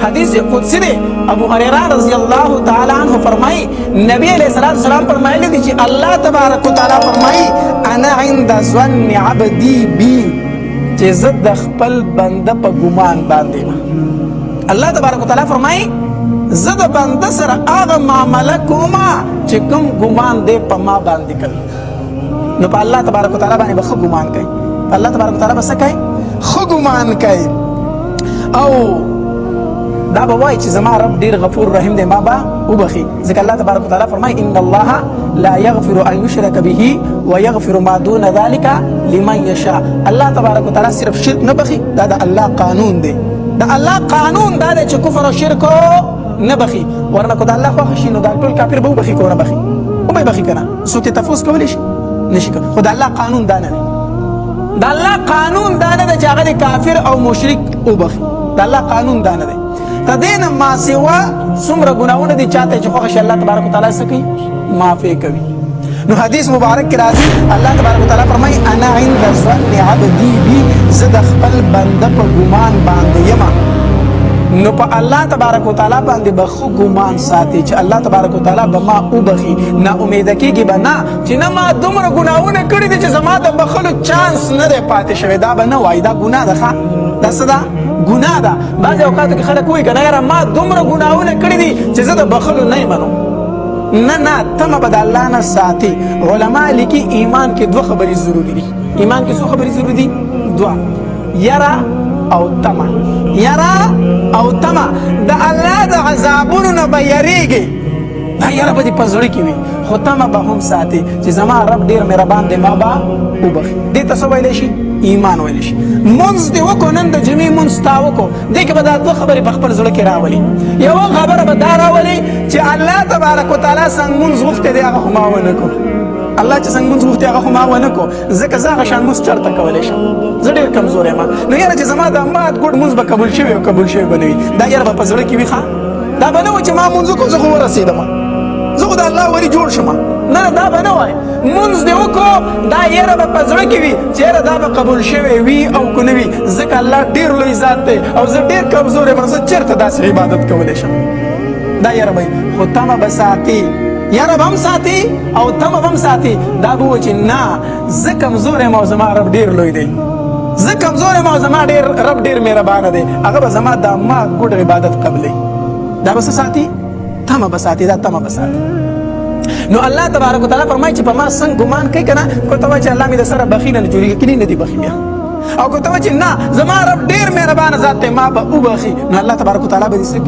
حدیث قدسی دی ابو هریرہ رضی اللہ تعالی عنہ فرمائی نبی علیہ السلام فرمائے دی چی اللہ تبارک و تعالی فرمائی انا عند ظن عبدی بی چی زد خپل بنده پا گمان باندے اللہ تبارک و تعالی فرمائی زد بنده سر آغا معاملہ کوما چی کم گمان دے پا ما باندے کل نو پا اللہ تبارک و تعالی باندے بخ گمان کئی پا اللہ تبارک و تعالی بس کئی خو گمان کئی او دا بوای چې زما رب ډیر غفور رحیم دی ما با وبخي ځکه الله تبارک وتعالى فرمای ان الله لا يغفر ان يشرك به ويغفر ما دون ذلك لمن يشاء الله تبارک وتعالى صرف شرک نه بخي دا د الله قانون دی دا الله قانون دا چې کفر او شرک نه بخي ورنه کو دا الله خو شي نو دا ټول کافر به وبخي کو نه بخي او به بخي کنه سو ته تفوس کولی شي نشي خو دا الله قانون دا نه دا الله قانون دا نه چې هغه کافر او مشرک وبخي دا الله قانون دا نه دی تدین ما سوا سمره گناونه دي چاته چې خوښ الله تبارک وتعالى سکی معافی کوي نو حدیث مبارک کې راځي الله تبارک وتعالى فرمای انا عند ظن عبدي بي زد خپل بنده په ګمان باندې یما نو په الله تبارک وتعالى باندې بخو ګمان ساتي چې الله تبارک وتعالى به ما وبخي نا امید کیږي به نه چې نه ما دومره ګناونه کړی دي چې زما د بخلو چانس نه دی پاتې شوی دا به نه وای دا ګناه ده دا څه ده ګناه ده بعضې اوقاتو کې خلک وایي که نه یاره ما دومره ګناهونه کړي دي چې زه د بخلو نه منو نه تمه به د الله نه ساتي علما لیکي ایمان کې دوه خبرې ضروري دي ایمان کې څو خبرې ضروري دي دوه یره او تمه یره او تمه د الله د عذابونو نه به یریږي دا یاره به دې په زړه کې وي خو تمه به هم ساتي چې زما رب ډېر مهربان دی ما به وبخي دې ته څه ویلی شي ایمان ویلی شي منځ دې وکړو نن د جمعې منځ تا وکړو دې کې به دا دوه خبرې په خپل زړه کې راولي یوه خبره به دا راولي چې الله تبارک وتعالی څنګه منځ غوښتی دی هغه خو ما ونه کړو الله چې څنګه منځ غوښتي هغه خو ما ونه کړو ځکه زه هغه شان منځ چېرته کولی شم زه ډېر کمزور یم نو یاره چې زما د مات ګوډ منځ به قبول شوی او قبول شوی به نه وي دا یاره به په زړه کې وي ښه دا به نه وي چې ما منځ وکړو زه خو ورسېدم زه خو د الله ولي جوړ شم نه دا به نه وای منځ دې وکړو دا یاره به په زړه کې وي چې یاره دا به قبول شوی وي او که نه وي ځکه الله ډېر لوی ذات دی او زه ډېر کمزور یم زه چېرته داسې عبادت کولی شم دا یاره به خو تمه به ساتي یاره به هم ساتي او تمه به هم ساتي دا به وایي چې نه زه کمزور یم او زما رب ډېر لوی دی زه کمزور یم او زما رب ډېر مهربانه دی هغه به زما دا ما ګوډ عبادت قبلوي دا به څه ساتي تمه به ساتي دا تمه به ساتي نو الله تبارک وتعالى فرمایي چې په ما څنګه ګمان کوي که نه کو ته وایي چې الله مې د سره بخي نه جوړېږي کني نه دي بخي بیا او که ته وایي چې نه زما رب ډېر مهربانه ذات دی ما به وبخي نو الله تبارک وتعالى به دې